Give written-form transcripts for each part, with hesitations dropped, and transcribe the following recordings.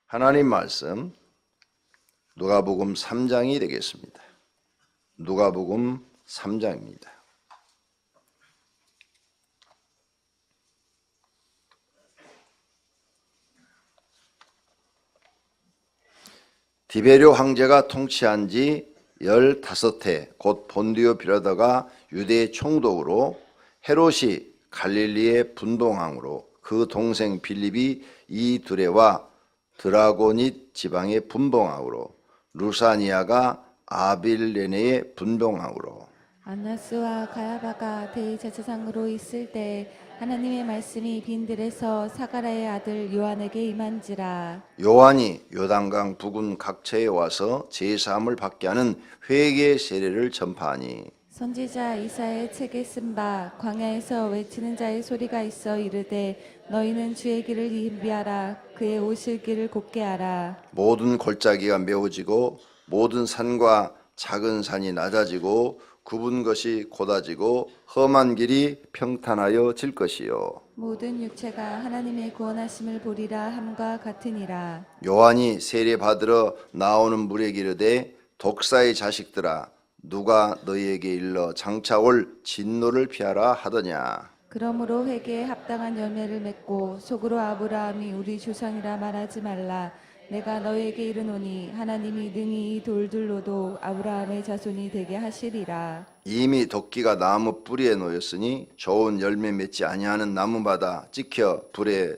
하나님 말씀 누가복음 3장이 되겠습니다. 누가복음 3장입니다. 디베료 황제가 통치한 지 15해 곧 본디오 빌라도가 유대의 총독으로 헤롯이 갈릴리의 분봉왕으로 그 동생 빌립이 이두레와 드라고닛 지방의 분봉왕으로 루사니아가 아빌레네의 분봉왕으로 안나스와 가야바가 대제사장으로 있을 때 하나님의 말씀이 빈들에서 사가랴의 아들 요한에게 임한지라. 요한이 요단강 부근 각처에 와서 제사함을 받게 하는 회개 세례를 전파하니 선지자 이사야의 책에 쓴 바 광야에서 외치는 자의 소리가 있어 이르되 너희는 주의 길을 준비하라 그의 오실 길을 곱게 하라. 모든 골짜기가 메워지고 모든 산과 작은 산이 낮아지고 굽은 것이 곧아지고 험한 길이 평탄하여 질 것이요 모든 육체가 하나님의 구원하심을 보리라 함과 같으니라. 요한이 세례 받으러 나오는 물에게 이르되 독사의 자식들아 누가 너희에게 일러 장차 올 진노를 피하라 하더냐. 그러므로 회개에 합당한 열매를 맺고 속으로 아브라함이 우리 조상이라 말하지 말라. 내가 너에게 이르노니 하나님이 능히 이 돌들로도 아브라함의 자손이 되게 하시리라. 이미 도끼가 나무 뿌리에 놓였으니 좋은 열매 맺지 아니하는 나무마다 찍혀 불에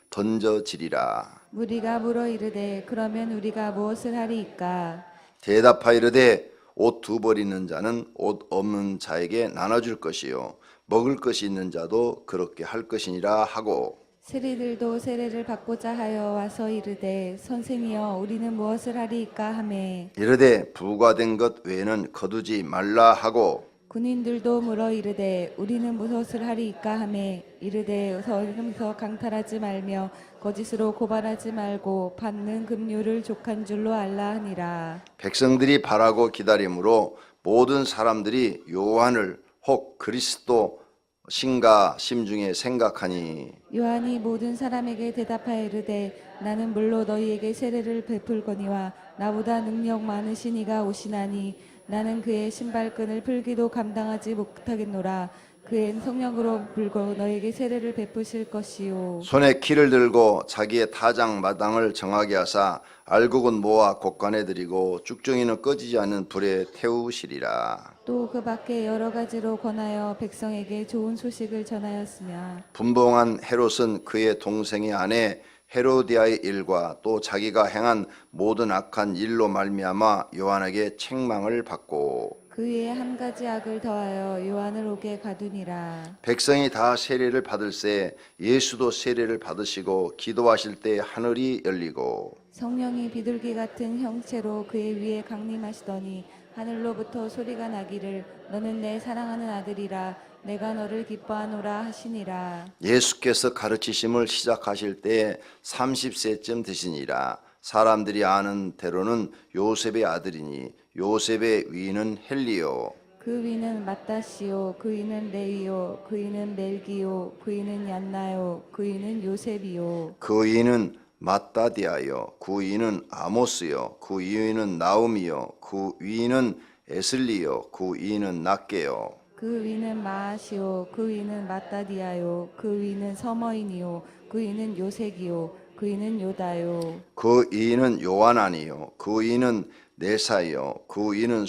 던져지리라. 무리가 물어 이르되 그러면 우리가 무엇을 하리이까? 대답하여 이르되 옷 두 벌 있는 자는 옷 없는 자에게 나눠줄 것이요 먹을 것이 있는 자도 그렇게 할 것이니라 하고 세리들도 세례를 받고자 하여 와서 이르되 선생이여 우리는 무엇을 하리이까 하매 이르되 부과된 것 외에는 거두지 말라 하고 군인들도 물어 이르되 우리는 무엇을 하리이까 하매 이르되 서름서 강탈하지 말며 거짓으로 고발하지 말고 받는 금료를 족한 줄로 알라 하니라. 백성들이 바라고 기다림으로 모든 사람들이 요한을 혹 그리스도 신가 심중에 생각하니 요한이 모든 사람에게 대답하여 이르되 나는 물로 너희에게 세례를 베풀거니와 나보다 능력 많으신 이가 오시나니 나는 그의 신발끈을 풀기도 감당하지 못하겠노라. 그의 성령으로 불고 너에게 세례를 베푸실 것이요 손에 키를 들고 자기의 타작 마당을 정하게 하사 알곡은 모아 곡간에 들이고 쭉정이는 꺼지지 않는 불에 태우시리라. 또 그 밖에 여러 가지로 권하여 백성에게 좋은 소식을 전하였으며 분봉한 헤롯은 그의 동생의 아내 헤로디아의 일과 또 자기가 행한 모든 악한 일로 말미암아 요한에게 책망을 받고 그 위에 한 가지 악을 더하여 요한을 옥에 가두니라. 백성이 다 세례를 받을새 예수도 세례를 받으시고 기도하실 때 하늘이 열리고 성령이 비둘기 같은 형체로 그의 위에 강림하시더니 하늘로부터 소리가 나기를 너는 내 사랑하는 아들이라 내가 너를 기뻐하노라 하시니라. 예수께서 가르치심을 시작하실 때 30세쯤 되시니라. 사람들이 아는 대로는 요셉의 아들이니 요셉의 위는 헬리요 그 위는 마따시요 그 위는 레위요 그 위는 멜기요 그 위는 얀나요 그 위는 요셉이요 그 위는 마따디아요 그 위는 아모스요 그 위는 나움이요 그 위는 에슬리요 그 위는 낫게요 그 위는 마아시요 그 위는 마따디아요 그 위는 서머인이요 그 위는 요색이요 그 위는 요다요 그 위는 요하나니요 그 위는 네사요 그 위는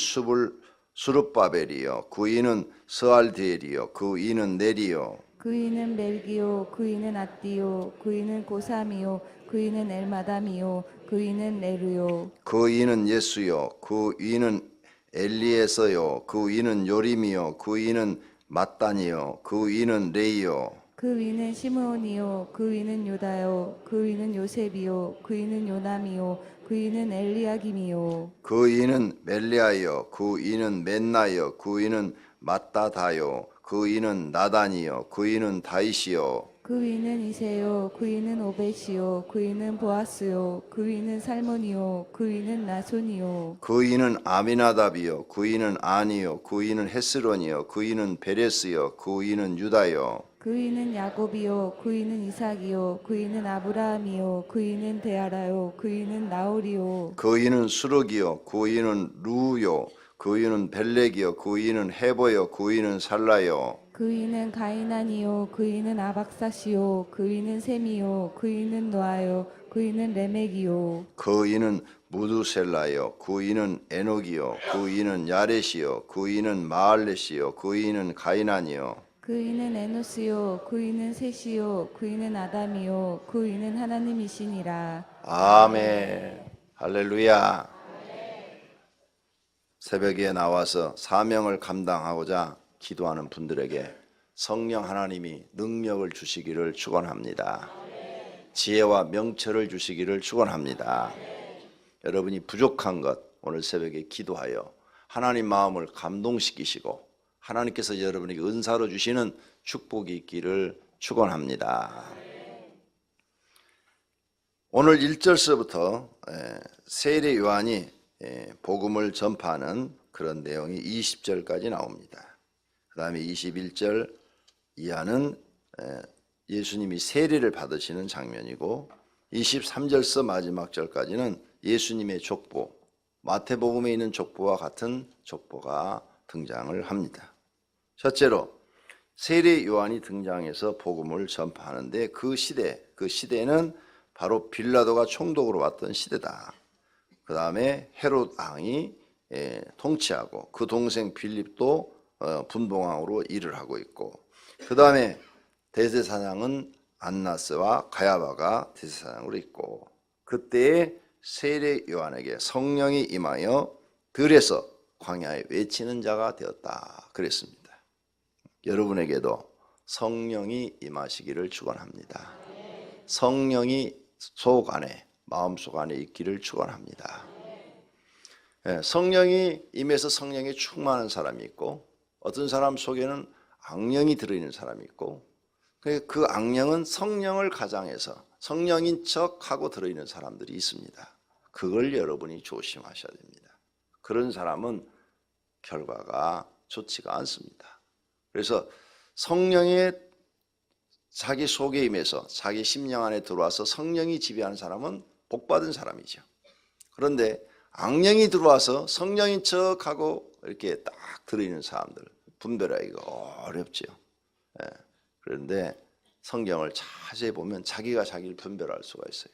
수룹바벨이요 그 위는 스알디엘이요 그 위는 네리요 그 위는 멜기요 그 위는 아띠요 그 위는 고삼이요 그 위는 엘마담이요 그 위는 네루요 그 위는 예수요 그 위는 엘리에서요 그 위는 요림이요 그 위는 mat단이요 그 위는 레이요 그 위는 시므온이요 그 위는 요다요 그 위는 요셉이요 그 위는 요남이요 그 위는 엘리야김이요 그 위는 멜리아요 그 위는 맨나요 그 위는 mat다다요 그 위는 나단이요 그 위는 다이시요 그 위는 이세요 그 위는 오벳이요 그 위는 보아스요 그 위는 살몬이요 그 위는 나손이요 그 위는 아미나답이요 그 위는 아니요 그 위는 헤스론이요 그 위는 베레스요 그 위는 유다요 그이는 야곱이요 그이는 이삭이요 그이는 아브라함이요 그이는 데아라요 그이는 나홀이요 그이는 수럭이요 그이는 루요 그이는 벨렉이요 그이는 헤보요 그이는 살라요. 그이는 가이난이요 그이는 아박사시요 그이는 셈이요 그이는 노아요 그이는 레멕이요 그이는 무두셀라요 그이는 에녹이요 그이는 야렛이요 그이는 마알렛이요 그이는 가이난이요. 그이는 에노스요 그이는 셋이요 그이는 아담이요 그이는 하나님이시니라. 아멘. 할렐루야. 새벽에 나와서 사명을 감당하고자 기도하는 분들에게 성령 하나님이 능력을 주시기를 축원합니다. 지혜와 명철을 주시기를 축원합니다. 여러분이 부족한 것 오늘 새벽에 기도하여 하나님 마음을 감동시키시고 하나님께서 여러분에게 은사로 주시는 축복이 있기를 축원합니다. 오늘 1절서부터 세례 요한이 복음을 전파하는 그런 내용이 20절까지 나옵니다. 그 다음에 21절 이하는 예수님이 세례를 받으시는 장면이고 23절서 마지막 절까지는 예수님의 족보, 마태복음에 있는 족보와 같은 족보가 등장을 합니다. 첫째로 세례 요한이 등장해서 복음을 전파하는데 그 시대는 바로 빌라도가 총독으로 왔던 시대다. 그 다음에 헤롯 왕이 통치하고 그 동생 빌립도 분봉왕으로 일을 하고 있고 그 다음에 대제사장은 안나스와 가야바가 대제사장으로 있고 그때에 세례 요한에게 성령이 임하여 들에서 광야에 외치는 자가 되었다 그랬습니다. 여러분에게도 성령이 임하시기를 축원합니다. 성령이 속 안에 마음속 안에 있기를 축원합니다. 성령이 임해서 성령에 충만한 사람이 있고 어떤 사람 속에는 악령이 들어있는 사람이 있고 그 악령은 성령을 가장해서 성령인 척하고 들어있는 사람들이 있습니다. 그걸 여러분이 조심하셔야 됩니다. 그런 사람은 결과가 좋지가 않습니다. 그래서 성령의 자기 속에 임해서 자기 심령 안에 들어와서 성령이 지배하는 사람은 복받은 사람이죠. 그런데 악령이 들어와서 성령인 척하고 이렇게 딱 들어있는 사람들 분별하기가 어렵죠. 그런데 성경을 자세히 보면 자기가 자기를 분별할 수가 있어요.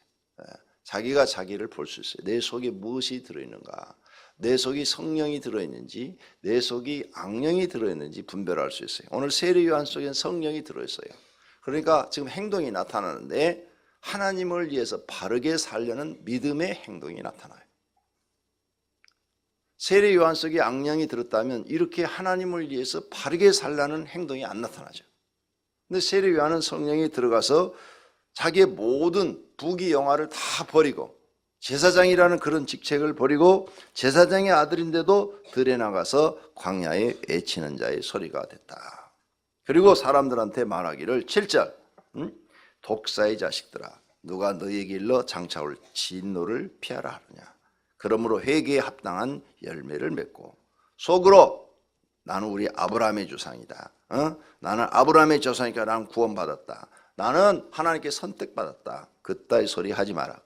자기가 자기를 볼 수 있어요. 내 속에 무엇이 들어있는가, 내 속이 성령이 들어있는지 내 속이 악령이 들어있는지 분별할 수 있어요. 오늘 세례 요한 속에는 성령이 들어있어요. 그러니까 지금 행동이 나타나는데 하나님을 위해서 바르게 살려는 믿음의 행동이 나타나요. 세례 요한 속에 악령이 들었다면 이렇게 하나님을 위해서 바르게 살라는 행동이 안 나타나죠. 근데 세례 요한은 성령이 들어가서 자기의 모든 부귀영화를 다 버리고 제사장이라는 그런 직책을 버리고 제사장의 아들인데도 들에 나가서 광야에 외치는 자의 소리가 됐다. 그리고 사람들한테 말하기를 7절 독사의 자식들아 누가 너희에게 일러 장차 올 진노를 피하라 하느냐. 그러므로 회개에 합당한 열매를 맺고 속으로 나는 우리 아브라함의 조상이다. 나는 아브라함의 조상이니까 나는 구원받았다. 나는 하나님께 선택받았다. 그따위 소리 하지 마라.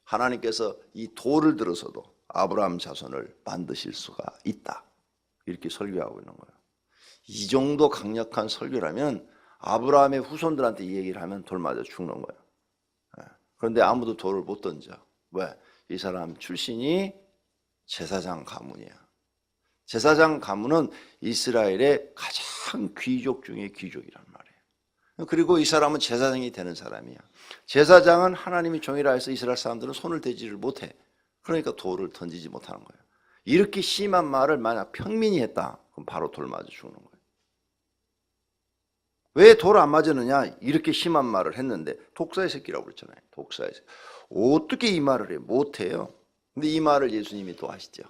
하나님께서 이 돌을 들어서도 아브라함 자손을 만드실 수가 있다. 이렇게 설교하고 있는 거예요. 이 정도 강력한 설교라면 아브라함의 후손들한테 이 얘기를 하면 돌 맞아 죽는 거예요. 그런데 아무도 돌을 못 던져. 왜? 이 사람 출신이 제사장 가문이야. 제사장 가문은 이스라엘의 가장 귀족 중에 귀족이란 말이에요. 그리고 이 사람은 제사장이 되는 사람이야. 제사장은 하나님이 종이라 해서 이스라엘 사람들은 손을 대지를 못해. 그러니까 돌을 던지지 못하는 거예요. 이렇게 심한 말을 만약 평민이 했다. 그럼 바로 돌 맞아 죽는 거예요. 왜 돌 안 맞았느냐? 이렇게 심한 말을 했는데 독사의 새끼라고 그랬잖아요. 독사의 새끼. 어떻게 이 말을 해? 못해요. 근데 이 말을 예수님이 또 하시죠.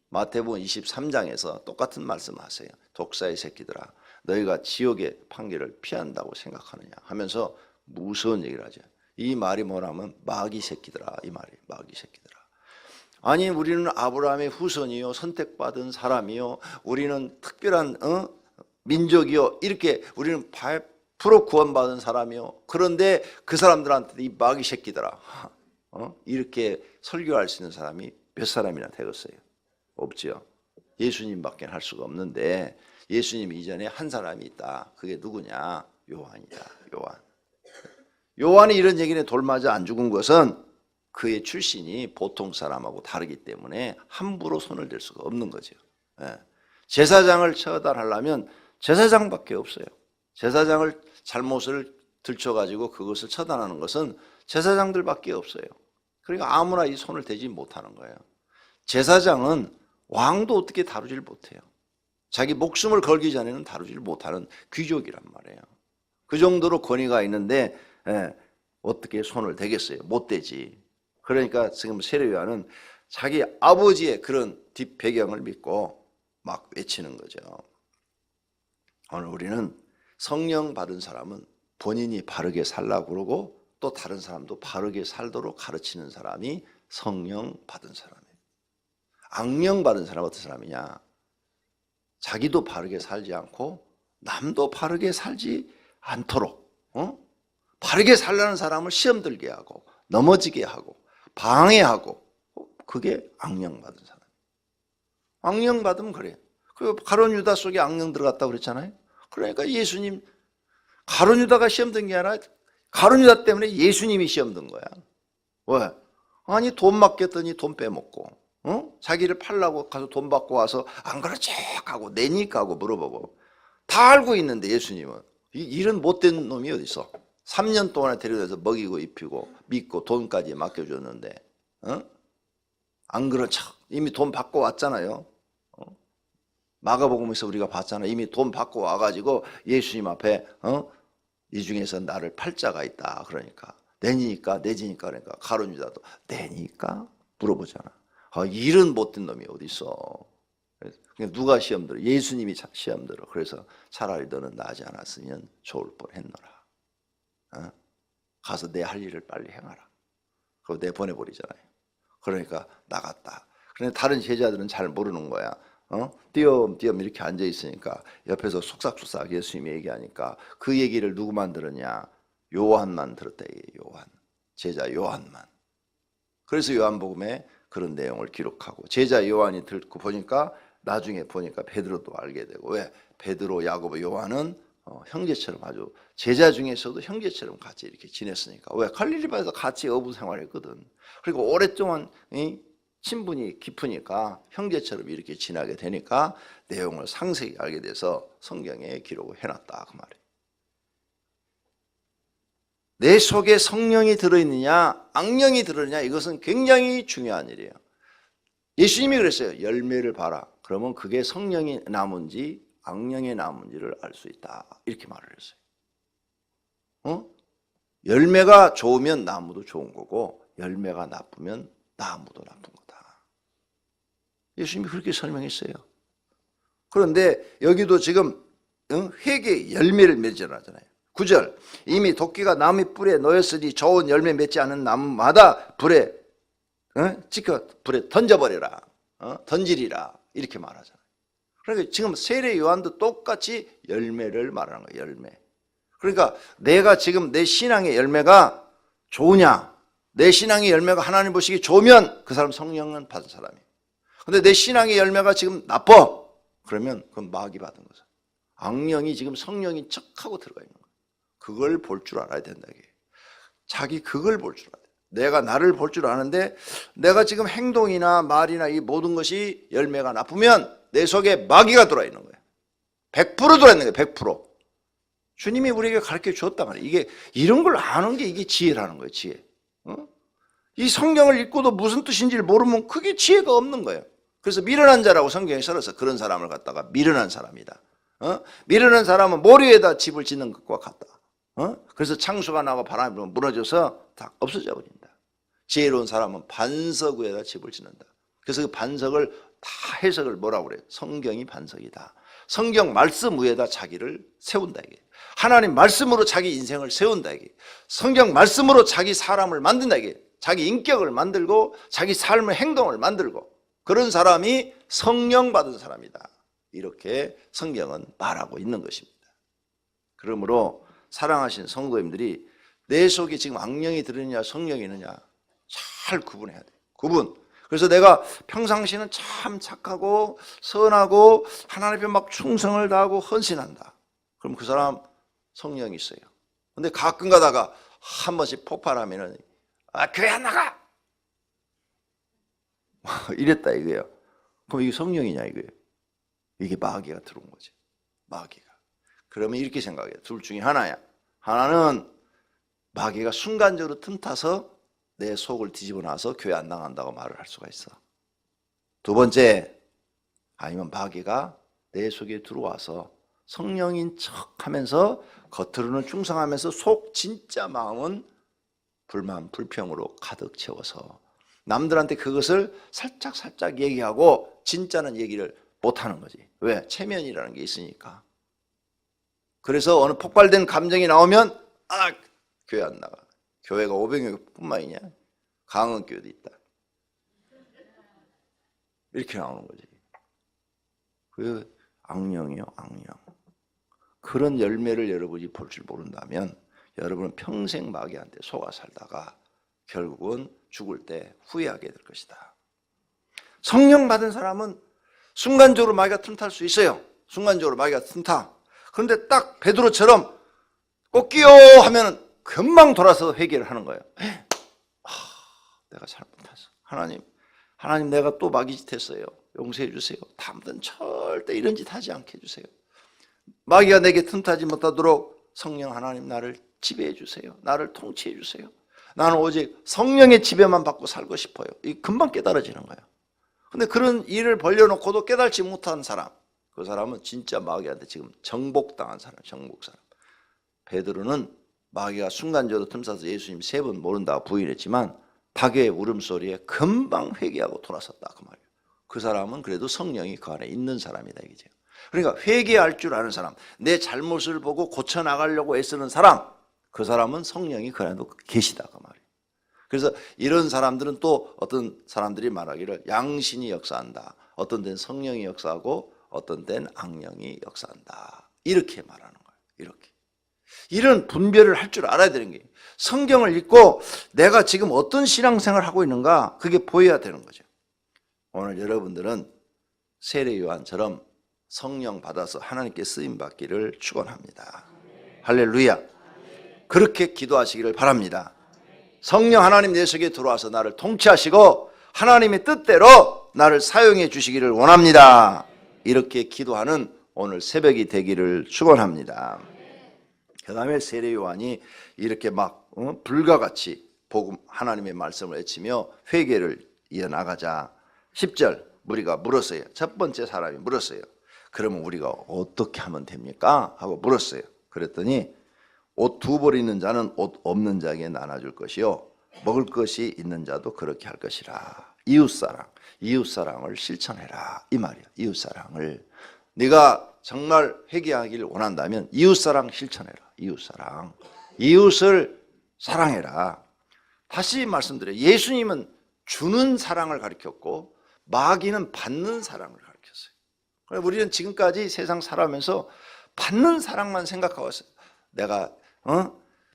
마태복음 23장에서 똑같은 말씀하세요. 독사의 새끼들아 너희가 지옥의 판결을 피한다고 생각하느냐 하면서 무서운 얘기를 하죠. 이 말이 뭐라면 마귀 새끼들아 이 말이 마귀 새끼들아. 아니 우리는 아브라함의 후손이요 선택받은 사람이요 우리는 특별한 민족이요 이렇게 우리는 구원받은 사람이요. 그런데 그 사람들한테 이 마귀 새끼들아, 이렇게 설교할 수 있는 사람이 몇 사람이나 되겠어요? 없지요. 예수님밖에 할 수가 없는데 예수님 이전에 한 사람이 있다. 그게 누구냐? 요한이다. 요한이 이런 얘기에 돌맞아 안 죽은 것은 그의 출신이 보통 사람하고 다르기 때문에 함부로 손을 댈 수가 없는 거죠. 제사장을 처단하려면 제사장밖에 없어요. 제사장을 잘못을 들춰가지고 그것을 처단하는 것은 제사장들밖에 없어요. 그러니까 아무나 이 손을 대지 못하는 거예요. 제사장은 왕도 어떻게 다루질 못해요. 자기 목숨을 걸기 전에는 다루질 못하는 귀족이란 말이에요. 그 정도로 권위가 있는데 어떻게 손을 대겠어요? 못 대지. 그러니까 지금 세례요한은 자기 아버지의 그런 뒷배경을 믿고 막 외치는 거죠. 오늘 우리는 성령 받은 사람은 본인이 바르게 살라고 그러고 또 다른 사람도 바르게 살도록 가르치는 사람이 성령 받은 사람이에요. 악령 받은 사람은 어떤 사람이냐? 자기도 바르게 살지 않고 남도 바르게 살지 않도록 바르게 살라는 사람을 시험 들게 하고 넘어지게 하고 방해하고, 그게 악령 받은 사람. 악령 받으면 그래요. 그 가룟 유다 속에 악령 들어갔다고 그랬잖아요. 그러니까 예수님, 가룟 유다가 시험 든 게 아니라 가룟 유다 때문에 예수님이 시험 든 거야. 왜? 아니 돈 맡겼더니 돈 빼먹고, 자기를 팔라고 가서 돈 받고 와서 안 그렇지 하고 내니까 하고 물어보고, 다 알고 있는데 예수님은 이런 못된 놈이 어디 있어? 3년 동안에 데려다서 먹이고 입히고 믿고 돈까지 맡겨줬는데 안 그런 척 이미 돈 받고 왔잖아요. 마가복음에서 우리가 봤잖아요. 이미 돈 받고 와가지고 예수님 앞에 이 중에서 나를 팔 자가 있다. 그러니까 내니까 내지니까 그러니까 가룟 유다도 내니까 물어보잖아. 이런 못된 놈이 어디 있어? 누가 시험 들어? 예수님이 시험 들어. 그래서 차라리 너는 나지 않았으면 좋을 뻔했노라. 가서 내 할 일을 빨리 행하라. 그거 내 보내버리잖아요. 그러니까 나갔다. 그런데 다른 제자들은 잘 모르는 거야. 띄엄띄엄 이렇게 앉아 있으니까 옆에서 속삭속삭 예수님이 얘기하니까 그 얘기를 누구만 들었냐? 요한만 들었다. 요한. 제자 요한만. 그래서 요한복음에 그런 내용을 기록하고, 제자 요한이 듣고 보니까 나중에 보니까 베드로도 알게 되고, 왜? 베드로, 야고보, 요한은 형제처럼 아주 제자 중에서도 형제처럼 같이 이렇게 지냈으니까. 왜? 갈릴리바에서 같이 어부 생활했거든. 그리고 오랫동안 친분이 깊으니까 형제처럼 이렇게 지나게 되니까 내용을 상세히 알게 돼서 성경에 기록을 해놨다 그 말이에요. 내 속에 성령이 들어있느냐 악령이 들어있느냐, 이것은 굉장히 중요한 일이에요. 예수님이 그랬어요. 열매를 봐라. 그러면 그게 성령이 남은지 악령이 남은지를 알 수 있다. 이렇게 말을 했어요. 열매가 좋으면 나무도 좋은 거고 열매가 나쁘면 나무도 나쁜 거다. 예수님이 그렇게 설명했어요. 그런데 여기도 지금 회개 열매를 맺으라잖아요. 9절, 이미 도끼가 나무 뿔에 놓였으니 좋은 열매 맺지 않은 나무마다 불에 찍혀 불에 던져버려라. 던지리라. 이렇게 말하잖아요. 그러니까 지금 세례 요한도 똑같이 열매를 말하는 거예요. 열매. 그러니까 내가 지금 내 신앙의 열매가 좋으냐, 내 신앙의 열매가 하나님 보시기 좋으면 그 사람 성령은 받은 사람이에요. 근데 내 신앙의 열매가 지금 나빠, 그러면 그건 마귀 받은 거죠. 악령이 지금 성령인 척하고 들어가 있는 거예요. 그걸 볼 줄 알아야 된다. 이게. 자기 그걸 볼 줄 알아야 돼. 내가 나를 볼 줄 아는데 내가 지금 행동이나 말이나 이 모든 것이 열매가 나쁘면 내 속에 마귀가 들어와 있는 거예요. 100% 들어와 있는 거예요. 100%. 주님이 우리에게 가르쳐 주었단 말이에요. 이게 이런 걸 아는 게 이게 지혜라는 거예요. 지혜. 이 성경을 읽고도 무슨 뜻인지를 모르면 그게 지혜가 없는 거예요. 그래서 미련한 자라고 성경에 써서 그런 사람을 갖다가 미련한 사람이다. 미련한 사람은 모래에다 집을 짓는 것과 같다. 그래서 창수가 나고 바람이 불면 무너져서 다 없어져 버린다. 지혜로운 사람은 반석 위에다 집을 짓는다. 그래서 그 반석을 다 해석을 뭐라고 그래요? 성경이 반석이다. 성경 말씀 위에다 자기를 세운다 이게. 하나님 말씀으로 자기 인생을 세운다 이게. 성경 말씀으로 자기 사람을 만든다 이게. 자기 인격을 만들고 자기 삶의 행동을 만들고, 그런 사람이 성령 받은 사람이다. 이렇게 성경은 말하고 있는 것입니다. 그러므로 사랑하신 성도님들이 내 속에 지금 악령이 들으느냐 성령이 있느냐 잘 구분해야 돼. 구분. 그래서 내가 평상시는 참 착하고 선하고 하나님 앞에 막 충성을 다하고 헌신한다. 그럼 그 사람 성령이 있어요. 근데 가끔 가다가 한 번씩 폭발하면은 교회 안 나가! 이랬다 이거예요. 그럼 이게 성령이냐 이거예요. 이게 마귀가 들어온 거지. 마귀가. 그러면 이렇게 생각해요. 둘 중에 하나야. 하나는 마귀가 순간적으로 틈타서 내 속을 뒤집어 놔서 교회 안 나간다고 말을 할 수가 있어. 두 번째, 아니면 마귀가 내 속에 들어와서 성령인 척하면서 겉으로는 충성하면서 속 진짜 마음은 불만, 불평으로 가득 채워서 남들한테 그것을 살짝 얘기하고 진짜는 얘기를 못하는 거지. 왜? 체면이라는 게 있으니까. 그래서 어느 폭발된 감정이 나오면 교회 안 나가. 교회가 500명뿐만이냐? 강원교회도 있다. 이렇게 나오는 거지. 그 악령이요, 악령. 그런 열매를 여러분이 볼 줄 모른다면 여러분은 평생 마귀한테 속아 살다가 결국은 죽을 때 후회하게 될 것이다. 성령 받은 사람은 순간적으로 마귀가 틈탈 수 있어요. 순간적으로 마귀가 틈타. 그런데 딱 베드로처럼 꼭 끼요 하면은 금방 돌아서 회개를 하는 거예요. 내가 잘못했어. 하나님 내가 또 마귀 짓 했어요. 용서해 주세요. 다음부터는 절대 이런 짓 하지 않게 해주세요. 마귀가 내게 틈타지 못하도록 성령 하나님 나를 지배해 주세요. 나를 통치해 주세요. 나는 오직 성령의 지배만 받고 살고 싶어요. 이 금방 깨달아지는 거예요. 근데 그런 일을 벌려놓고도 깨달지 못한 사람, 그 사람은 진짜 마귀한테 지금 정복당한 사람, 정복 사람. 베드로는 마귀가 순간적으로 틈타서 예수님 3번 모른다고 부인했지만 닭의 울음소리에 금방 회개하고 돌아섰다 그 말이에요. 그 사람은 그래도 성령이 그 안에 있는 사람이다 이거죠. 그러니까 회개할 줄 아는 사람, 내 잘못을 보고 고쳐나가려고 애쓰는 사람, 그 사람은 성령이 그 안에도 계시다 그 말이에요. 그래서 이런 사람들은 또 어떤 사람들이 말하기를 양신이 역사한다. 어떤 데는 성령이 역사하고 어떤 데는 악령이 역사한다. 이렇게 말하는 거예요. 이렇게. 이런 분별을 할 줄 알아야 되는 게 성경을 읽고 내가 지금 어떤 신앙생활을 하고 있는가 그게 보여야 되는 거죠. 오늘 여러분들은 세례 요한처럼 성령 받아서 하나님께 쓰임 받기를 축원합니다. 할렐루야. 그렇게 기도하시기를 바랍니다. 성령 하나님 내 속에 들어와서 나를 통치하시고 하나님의 뜻대로 나를 사용해 주시기를 원합니다. 이렇게 기도하는 오늘 새벽이 되기를 축원합니다. 그 다음에 세례 요한이 이렇게 막 불과 같이 복음 하나님의 말씀을 외치며 회개를 이어나가자 10절 우리가 물었어요. 첫 번째 사람이 물었어요. 그러면 우리가 어떻게 하면 됩니까? 하고 물었어요. 그랬더니 옷 2벌 있는 자는 옷 없는 자에게 나눠줄 것이요 먹을 것이 있는 자도 그렇게 할 것이라. 이웃사랑을 실천해라 이 말이야. 이웃사랑을 네가 정말 회개하기를 원한다면 이웃사랑 실천해라. 이웃을 사랑해라. 다시 말씀드려요. 예수님은 주는 사랑을 가르쳤고 마귀는 받는 사랑을 가르쳤어요. 우리는 지금까지 세상 살아가면서 받는 사랑만 생각하고 있어요. 내가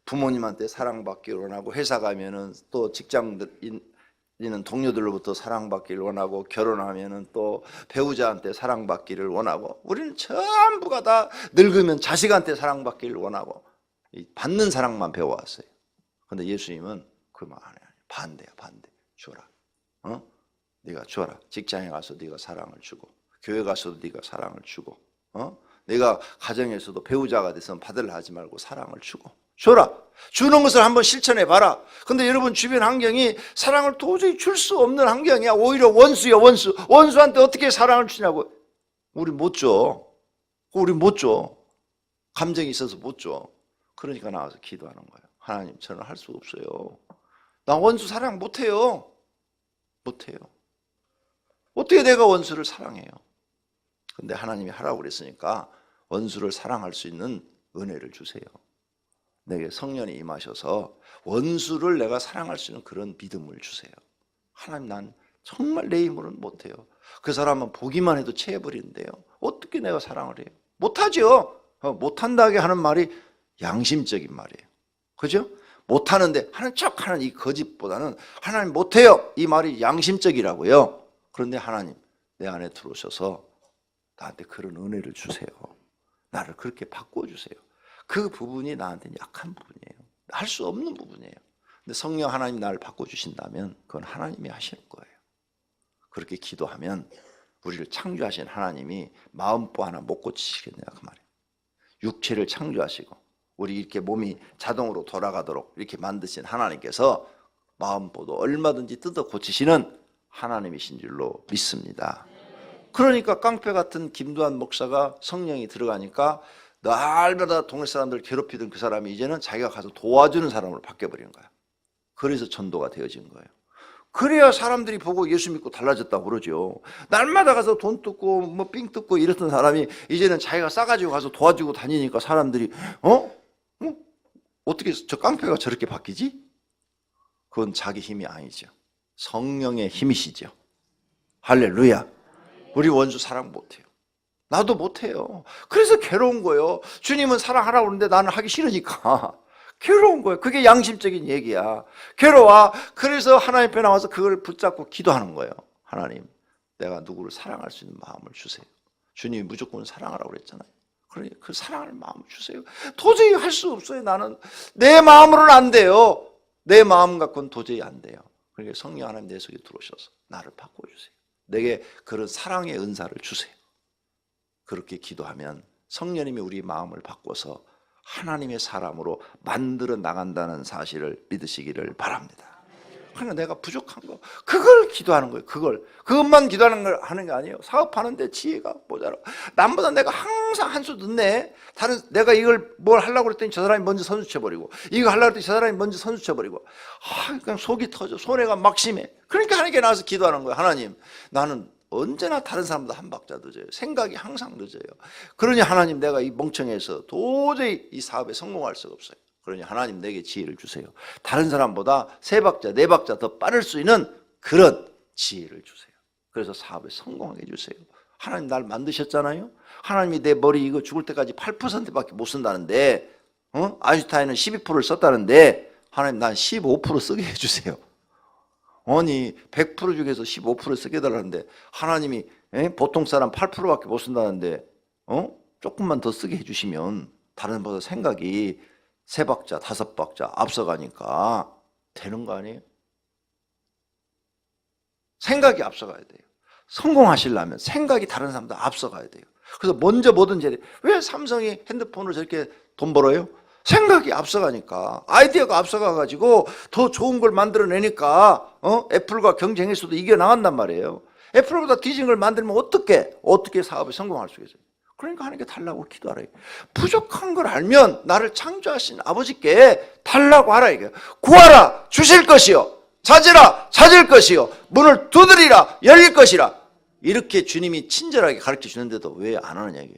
부모님한테 사랑받기를 원하고 회사 가면은 또 직장인 동료들로부터 사랑받기를 원하고 결혼하면은 또 배우자한테 사랑받기를 원하고 우리는 전부가 다 늙으면 자식한테 사랑받기를 원하고 받는 사랑만 배워왔어요. 그런데 예수님은 그 말 안 해요. 반대야. 줘라. 네가 줘라. 직장에 가서 네가 사랑을 주고 교회 가서도 네가 사랑을 주고 네가 가정에서도 배우자가 돼서 받으려 하지 말고 사랑을 주고 줘라. 주는 것을 한번 실천해 봐라. 근데 여러분 주변 환경이 사랑을 도저히 줄 수 없는 환경이야. 오히려 원수야. 원수한테 어떻게 사랑을 주냐고. 우리 못 줘. 감정이 있어서 못 줘. 그러니까 나와서 기도하는 거예요. 하나님 저는 할 수 없어요. 나 원수 사랑 못해요. 어떻게 내가 원수를 사랑해요? 근데 하나님이 하라고 그랬으니까 원수를 사랑할 수 있는 은혜를 주세요. 내게 성령이 임하셔서 원수를 내가 사랑할 수 있는 그런 믿음을 주세요. 하나님 난 정말 내 힘으로는 못해요. 그 사람은 보기만 해도 체해버리는데요. 어떻게 내가 사랑을 해요? 못하죠. 못한다게 하는 말이 양심적인 말이에요. 그죠? 못하는데 하는 척하는 이 거짓보다는 하나님 못해요, 이 말이 양심적이라고요. 그런데 하나님 내 안에 들어오셔서 나한테 그런 은혜를 주세요. 나를 그렇게 바꿔주세요. 그 부분이 나한테는 약한 부분이에요. 할 수 없는 부분이에요. 근데 성령 하나님 나를 바꿔주신다면 그건 하나님이 하시는 거예요. 그렇게 기도하면 우리를 창조하신 하나님이 마음보 하나 못 고치시겠냐 그 말이에요. 육체를 창조하시고 우리 이렇게 몸이 자동으로 돌아가도록 이렇게 만드신 하나님께서 마음보도 얼마든지 뜯어 고치시는 하나님이신 줄로 믿습니다. 그러니까 깡패 같은 김두한 목사가 성령이 들어가니까 날마다 동네 사람들 괴롭히던 그 사람이 이제는 자기가 가서 도와주는 사람으로 바뀌어버린 거야. 그래서 전도가 되어진 거예요. 그래야 사람들이 보고 예수 믿고 달라졌다고 그러죠. 날마다 가서 돈 뜯고 뭐 삥 뜯고 이랬던 사람이 이제는 자기가 싸가지고 가서 도와주고 다니니까 사람들이 어떻게 저 깡패가 저렇게 바뀌지? 그건 자기 힘이 아니죠. 성령의 힘이시죠. 할렐루야. 우리 원수 사랑 못해요. 나도 못해요. 그래서 괴로운 거예요. 주님은 사랑하라고 그러는데 나는 하기 싫으니까 괴로운 거예요. 그게 양심적인 얘기야. 괴로워. 그래서 하나님 앞에 나와서 그걸 붙잡고 기도하는 거예요. 하나님, 내가 누구를 사랑할 수 있는 마음을 주세요. 주님이 무조건 사랑하라고 그랬잖아요. 그러니 그 사랑할 마음을 주세요. 도저히 할 수 없어요. 나는 내 마음으로는 안 돼요. 내 마음 갖고는 도저히 안 돼요. 그러니까 성령 하나님 내 속에 들어오셔서 나를 바꿔주세요. 내게 그런 사랑의 은사를 주세요. 그렇게 기도하면 성령님이 우리 마음을 바꿔서 하나님의 사람으로 만들어 나간다는 사실을 믿으시기를 바랍니다. 그러니까 내가 부족한 거 그걸 기도하는 거예요. 그것만 기도하는 걸 하는 게 아니에요. 사업하는데 지혜가 모자라. 남보다 내가 항상 한 수 늦네. 내가 이걸 뭘 하려고 그랬더니 저 사람이 먼저 선수 쳐버리고, 이거 하려고 했더니 저 사람이 먼저 선수 쳐버리고, 그냥 속이 터져. 손해가 막심해. 그러니까 하나님께 나와서 기도하는 거예요. 하나님, 나는 언제나 다른 사람보다 한 박자 늦어요. 생각이 항상 늦어요. 그러니 하나님, 내가 이 멍청해서 도저히 이 사업에 성공할 수가 없어요. 그러니 하나님, 내게 지혜를 주세요. 다른 사람보다 3박자 4박자 더 빠를 수 있는 그런 지혜를 주세요. 그래서 사업에 성공하게 해주세요. 하나님 날 만드셨잖아요. 하나님이 내 머리 이거 죽을 때까지 8%밖에 못 쓴다는데, 아인슈타인은 12%를 썼다는데 하나님 난 15% 쓰게 해주세요. 아니 100% 중에서 15% 쓰게 해달라는데 하나님이 보통 사람 8%밖에 못 쓴다는데 조금만 더 쓰게 해주시면 다른 보다 생각이 3박자 5박자 앞서가니까 되는 거 아니에요? 생각이 앞서가야 돼요. 성공하시려면 생각이 다른 사람보다 앞서가야 돼요. 그래서 먼저 뭐든지 해야 돼요. 왜 삼성이 핸드폰을 저렇게 돈 벌어요? 생각이 앞서가니까, 아이디어가 앞서가가지고 더 좋은 걸 만들어내니까 애플과 경쟁에서도 이겨나간단 말이에요. 애플보다 뒤진 걸 만들면 어떻게 사업에 성공할 수 있어요? 그러니까 하나님께 달라고 기도하라. 부족한 걸 알면 나를 창조하신 아버지께 달라고 하라. 이게 구하라 주실 것이요, 찾으라 찾을 것이요, 문을 두드리라 열릴 것이라. 이렇게 주님이 친절하게 가르쳐 주는데도 왜 안 하느냐 이게.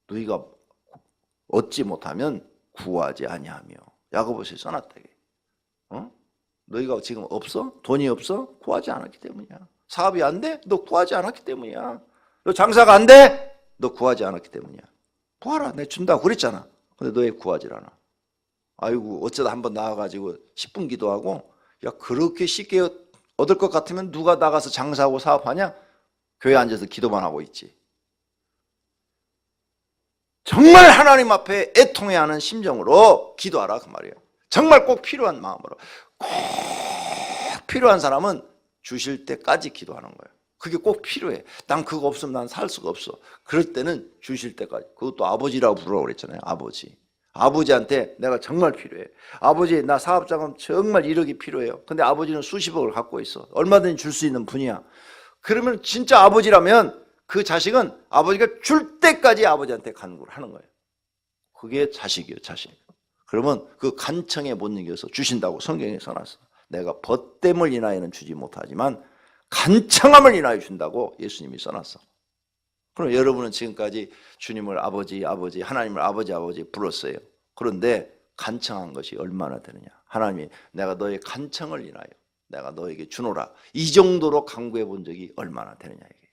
너희가 얻지 못하면 구하지 아니하며. 야고보서에 써놨다 이게. 너희가 지금 없어? 돈이 없어? 구하지 않았기 때문이야. 사업이 안 돼? 너 구하지 않았기 때문이야. 너 장사가 안 돼? 너 구하지 않았기 때문이야. 구하라, 내가 준다고 그랬잖아. 근데 너 왜 구하질 않아? 아이고 어쩌다 한번 나와가지고 10분 기도하고, 야 그렇게 쉽게 얻을 것 같으면 누가 나가서 장사하고 사업하냐? 교회 앉아서 기도만 하고 있지. 정말 하나님 앞에 애통해야 하는 심정으로 기도하라 그 말이에요. 정말 꼭 필요한 마음으로. 꼭 필요한 사람은 주실 때까지 기도하는 거예요. 그게 꼭 필요해. 난 그거 없으면 난 살 수가 없어. 그럴 때는 주실 때까지. 그것도 아버지라고 부르라고 그랬잖아요. 아버지. 아버지한테 내가 정말 필요해. 아버지, 나 사업자금 정말 1억이 필요해요. 근데 아버지는 수십억을 갖고 있어. 얼마든지 줄 수 있는 분이야. 그러면 진짜 아버지라면 그 자식은 아버지가 줄 때까지 아버지한테 간구를 하는 거예요. 그게 자식이에요, 자식. 그러면 그 간청에 못 이겨서 주신다고 성경에 써놨어. 내가 벗됨을 인하여는 주지 못하지만 간청함을 인하여 준다고 예수님이 써놨어. 그럼 여러분은 지금까지 주님을 아버지, 아버지, 하나님을 아버지, 아버지 불렀어요. 그런데 간청한 것이 얼마나 되느냐. 하나님이 내가 너의 간청을 인하여 내가 너에게 주노라. 이 정도로 간구해 본 적이 얼마나 되느냐 이게.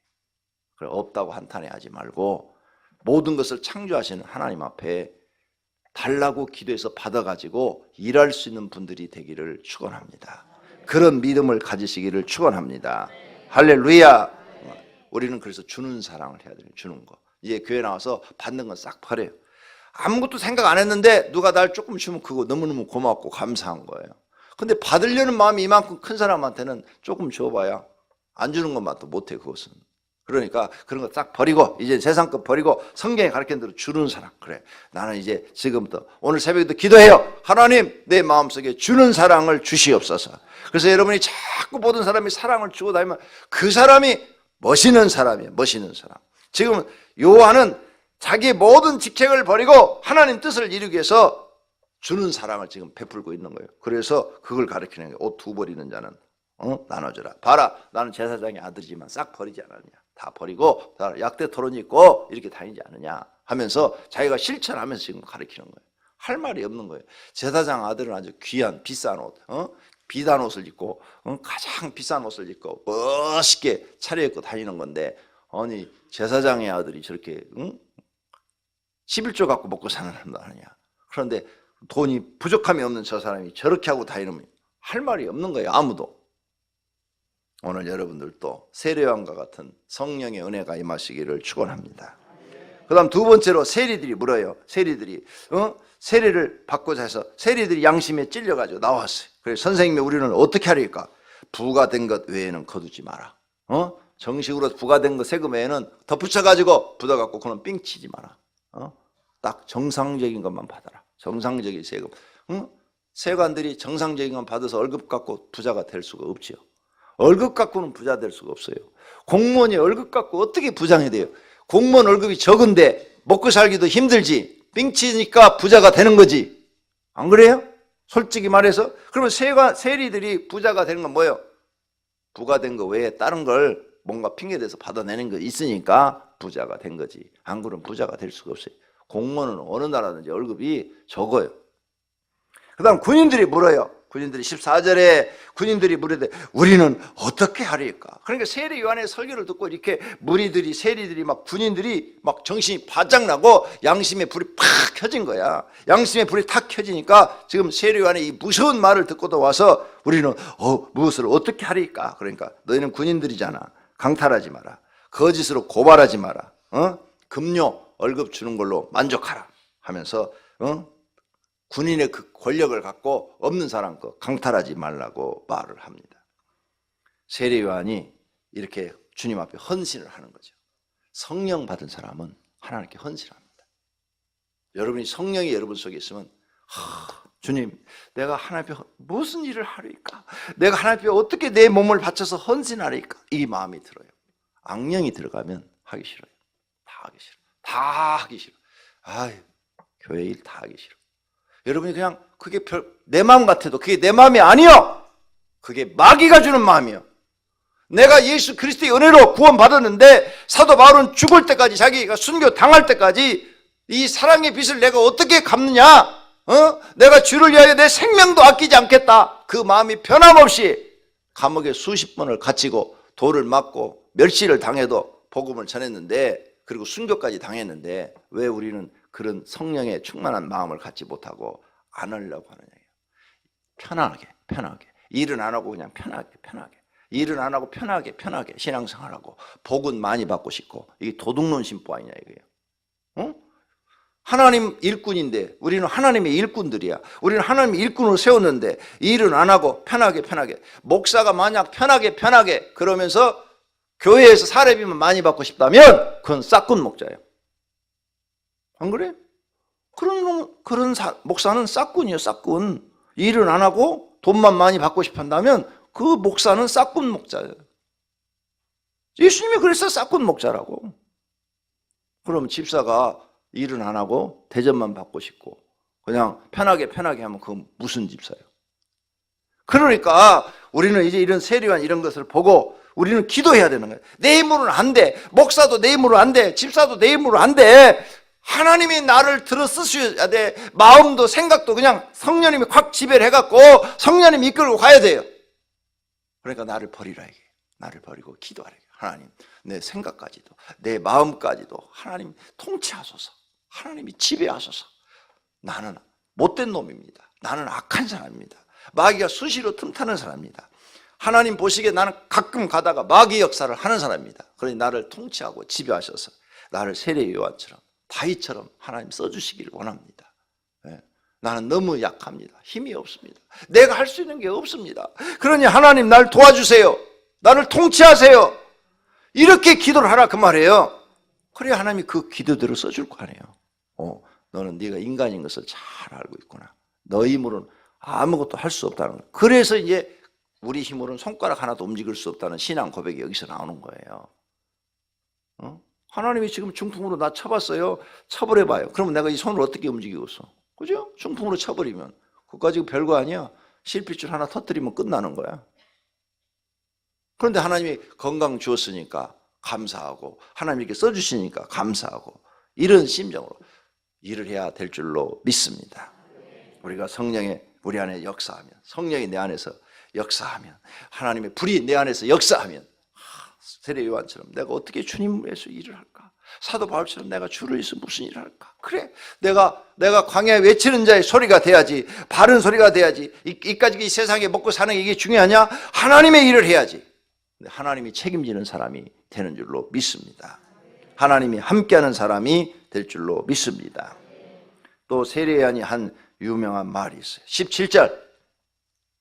그래, 없다고 한탄해하지 말고 모든 것을 창조하시는 하나님 앞에 달라고 기도해서 받아가지고 일할 수 있는 분들이 되기를 축원합니다. 그런 믿음을 가지시기를 축원합니다. 할렐루야. 우리는 그래서 주는 사랑을 해야 돼요. 주는 거. 이제 교회 나와서 받는 건 싹 버려요. 아무것도 생각 안 했는데 누가 날 조금 주면 그거 너무너무 고맙고 감사한 거예요. 근데 받으려는 마음이 이만큼 큰 사람한테는 조금 줘봐야 안 주는 것만 또 못해. 그것은. 그러니까 그런 거 싹 버리고 이제 세상 것 버리고 성경에 가르치는 대로 주는 사랑. 그래, 나는 이제 지금부터 오늘 새벽에도 기도해요. 하나님, 내 마음속에 주는 사랑을 주시옵소서. 그래서 여러분이 자꾸 모든 사람이 사랑을 주고 다니면 그 사람이 멋있는 사람이에요. 멋있는 사람. 지금 요한은 자기의 모든 직책을 버리고 하나님 뜻을 이루기 위해서 주는 사랑을 지금 베풀고 있는 거예요. 그래서 그걸 가르치는 거예요. 옷 두 버리는 자는 나눠줘라. 봐라, 나는 제사장의 아들이지만 싹 버리지 않았냐. 다 버리고 약대 토론이 있고 이렇게 다니지 않느냐 하면서 자기가 실천하면서 지금 가르치는 거예요. 할 말이 없는 거예요. 제사장 아들은 아주 귀한 비싼 옷, 비단 옷을 입고 가장 비싼 옷을 입고 멋있게 차려입고 다니는 건데, 아니 제사장의 아들이 저렇게 11조 갖고 먹고 사는 사람도 아니냐. 그런데 돈이 부족함이 없는 저 사람이 저렇게 하고 다니면 할 말이 없는 거예요. 아무도. 오늘 여러분들도 세례요한과 같은 성령의 은혜가 임하시기를 축원합니다. 그 다음 두 번째로 세리들이 물어요. 세리들이 세례를 받고자 해서 세리들이 양심에 찔려가지고 나왔어요. 그래서 선생님이 우리는 어떻게 하리까? 부과된 것 외에는 거두지 마라. 정식으로 부과된 것 세금 외에는 덧붙여가지고 묻어갖고 그는 삥 치지 마라. 딱 정상적인 것만 받아라. 정상적인 세금. 세관들이 정상적인 것 받아서 월급 갖고 부자가 될 수가 없지요. 월급 갖고는 부자 될 수가 없어요. 공무원이 월급 갖고 어떻게 부장이 돼요? 공무원 월급이 적은데 먹고 살기도 힘들지. 삥치니까 부자가 되는 거지. 안 그래요? 솔직히 말해서. 그러면 세리들이 부자가 되는 건 뭐예요? 부과된 거 외에 다른 걸 뭔가 핑계대서 받아내는 거 있으니까 부자가 된 거지. 안 그러면 부자가 될 수가 없어요. 공무원은 어느 나라든지 월급이 적어요. 그 다음 군인들이 물어요. 군인들이 14절에 군인들이 물으되 우리는 어떻게 하리까? 그러니까 세례 요한의 설교를 듣고 이렇게 무리들이 세리들이 막 군인들이 막 정신이 바짝 나고 양심의 불이 팍 켜진 거야. 양심의 불이 탁 켜지니까 지금 세례 요한의 이 무서운 말을 듣고도 와서 우리는 무엇을 어떻게 하리까? 그러니까 너희는 군인들이잖아. 강탈하지 마라. 거짓으로 고발하지 마라. 급료 월급 주는 걸로 만족하라 하면서 군인의 그 권력을 갖고 없는 사람 거 강탈하지 말라고 말을 합니다. 세례 요한이 이렇게 주님 앞에 헌신을 하는 거죠. 성령 받은 사람은 하나님께 헌신합니다. 여러분이 성령이 여러분 속에 있으면 주님, 내가 하나님 앞에 무슨 일을 하리까? 내가 하나님 앞에 어떻게 내 몸을 바쳐서 헌신하리까? 이 마음이 들어요. 악령이 들어가면 하기 싫어요. 다 하기 싫어. 다 하기 싫어. 교회 일 다 하기 싫어. 여러분이 그냥 그게 내 마음 같아도 그게 내 마음이 아니요. 그게 마귀가 주는 마음이요. 내가 예수 그리스도의 은혜로 구원받았는데 사도 바울은 죽을 때까지 자기가 순교 당할 때까지 이 사랑의 빚을 내가 어떻게 갚느냐? 내가 주를 위하여 내 생명도 아끼지 않겠다. 그 마음이 변함없이 감옥에 수십 번을 갇히고 돌을 맞고 멸시를 당해도 복음을 전했는데, 그리고 순교까지 당했는데 왜 우리는 그런 성령의 충만한 마음을 갖지 못하고 안 하려고 하느냐? 편하게 일은 안 하고 그냥 편하게 일은 안 하고 편하게 신앙생활하고 복은 많이 받고 싶고, 이게 도둑놈 신부 아니냐 이거예요. 하나님 일꾼인데 우리는 하나님의 일꾼들이야. 우리는 하나님의 일꾼으로 세웠는데 일은 안 하고 편하게 목사가 만약 편하게 그러면서 교회에서 사례비만 많이 받고 싶다면 그건 싹군 목자예요. 안 그래? 그런 목사는 싹군이에요. 싹군. 일은 안 하고 돈만 많이 받고 싶어 한다면 그 목사는 싹군 목자예요. 예수님이 그래서 싹군 목자라고. 그럼 집사가 일은 안 하고 대접만 받고 싶고 그냥 편하게 하면 그건 무슨 집사예요? 그러니까 우리는 이제 이런 세례요한 이런 것을 보고 우리는 기도해야 되는 거예요. 내 힘으로는 안 돼. 목사도 내 힘으로 안 돼. 집사도 내 힘으로 안 돼. 하나님이 나를 들어 쓰셔야 돼. 마음도 생각도 그냥 성령님이 확 지배를 해갖고 성령님이 이끌고 가야 돼요. 그러니까 나를 버리라 이게. 나를 버리고 기도하라. 하나님, 내 생각까지도 내 마음까지도 하나님 통치하소서. 하나님이 지배하소서. 나는 못된 놈입니다. 나는 악한 사람입니다. 마귀가 수시로 틈타는 사람입니다. 하나님 보시기에 나는 가끔 가다가 마귀 역사를 하는 사람입니다. 그러니 나를 통치하고 지배하셔서 나를 세례 요한처럼 다윗처럼 하나님 써주시기를 원합니다. 나는 너무 약합니다. 힘이 없습니다. 내가 할 수 있는 게 없습니다. 그러니 하나님 날 도와주세요. 나를 통치하세요. 이렇게 기도를 하라 그 말이에요. 그래야 하나님이 그 기도대로 써줄 거 아니에요. 너는 네가 인간인 것을 잘 알고 있구나. 너 힘으로는 아무것도 할 수 없다는 거예요. 그래서 이제 우리 힘으로는 손가락 하나도 움직일 수 없다는 신앙 고백이 여기서 나오는 거예요. 하나님이 지금 중풍으로 나 쳐봤어요. 쳐버려봐요. 그러면 내가 이 손을 어떻게 움직이겠어? 그죠? 중풍으로 쳐버리면 그거 가지고 별거 아니야. 실핏줄 하나 터뜨리면 끝나는 거야. 그런데 하나님이 건강 주었으니까 감사하고 하나님께 써주시니까 감사하고 이런 심정으로 일을 해야 될 줄로 믿습니다. 우리가 성령의 우리 안에 역사하면, 성령이 내 안에서 역사하면, 하나님의 불이 내 안에서 역사하면, 세례 요한처럼 내가 어떻게 주님 위해서 일을 할까? 사도 바울처럼 내가 주를 위해서 무슨 일을 할까? 그래, 내가 광야에 외치는 자의 소리가 돼야지, 바른 소리가 돼야지. 이까지 이 세상에 먹고 사는 게 이게 중요하냐? 하나님의 일을 해야지. 하나님이 책임지는 사람이 되는 줄로 믿습니다. 하나님이 함께하는 사람이 될 줄로 믿습니다. 또 세례 요한이 한 유명한 말이 있어요. 17절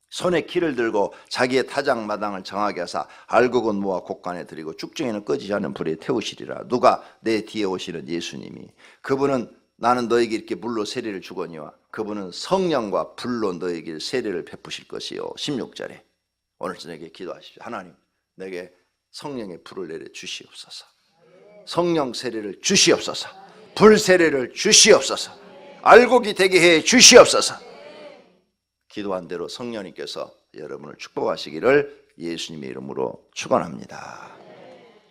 손에 키를 들고 자기의 타작마당을 정하게 하사 알곡은 모아 곡간에 들이고 쭉정이는 꺼지지 않는 불에 태우시리라. 누가? 내 뒤에 오시는 예수님이. 그분은 나는 너에게 이렇게 물로 세례를 주거니와 그분은 성령과 불로 너에게 세례를 베푸실 것이요. 16절에 오늘 저녁에 기도하십시오. 하나님 내게 성령의 불을 내려 주시옵소서. 성령 세례를 주시옵소서. 불 세례를 주시옵소서. 알곡이 되게 해 주시옵소서. 기도한 대로 성령님께서 여러분을 축복하시기를 예수님의 이름으로 축원합니다.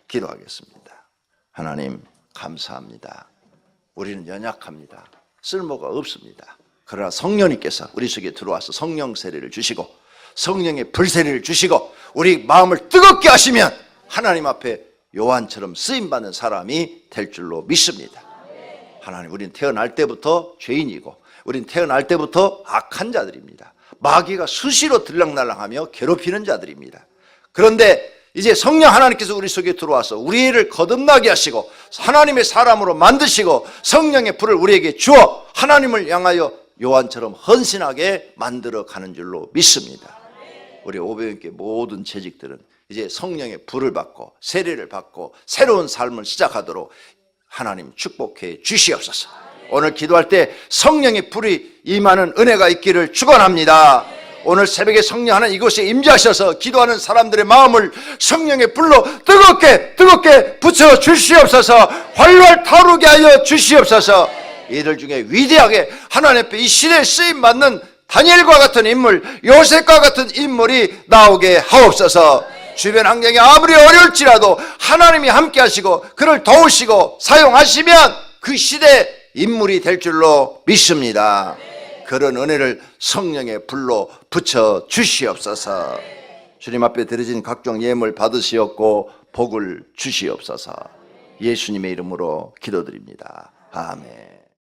기도하겠습니다. 하나님 감사합니다. 우리는 연약합니다. 쓸모가 없습니다. 그러나 성령님께서 우리 속에 들어와서 성령 세례를 주시고 성령의 불 세례를 주시고 우리 마음을 뜨겁게 하시면 하나님 앞에 요한처럼 쓰임받는 사람이 될 줄로 믿습니다. 하나님, 우리는 태어날 때부터 죄인이고 우리는 태어날 때부터 악한 자들입니다. 마귀가 수시로 들락날락하며 괴롭히는 자들입니다. 그런데 이제 성령 하나님께서 우리 속에 들어와서 우리를 거듭나게 하시고 하나님의 사람으로 만드시고 성령의 불을 우리에게 주어 하나님을 향하여 요한처럼 헌신하게 만들어 가는 줄로 믿습니다. 우리 오병이교회 모든 재직들은 이제 성령의 불을 받고 세례를 받고 새로운 삶을 시작하도록 하나님 축복해 주시옵소서. 오늘 기도할 때 성령의 불이 임하는 은혜가 있기를 축원합니다. 오늘 새벽에 성령 하나님 이곳에 임재하셔서 기도하는 사람들의 마음을 성령의 불로 뜨겁게 붙여 주시옵소서. 활활 타오르게 하여 주시옵소서. 이들 중에 위대하게 하나님 앞에 이 시대에 쓰임받는 다니엘과 같은 인물, 요셉과 같은 인물이 나오게 하옵소서. 주변 환경이 아무리 어려울지라도 하나님이 함께 하시고 그를 도우시고 사용하시면 그 시대 인물이 될 줄로 믿습니다. 그런 은혜를 성령의 불로 붙여 주시옵소서. 주님 앞에 드려진 각종 예물 받으시옵고 복을 주시옵소서. 예수님의 이름으로 기도드립니다. 아멘.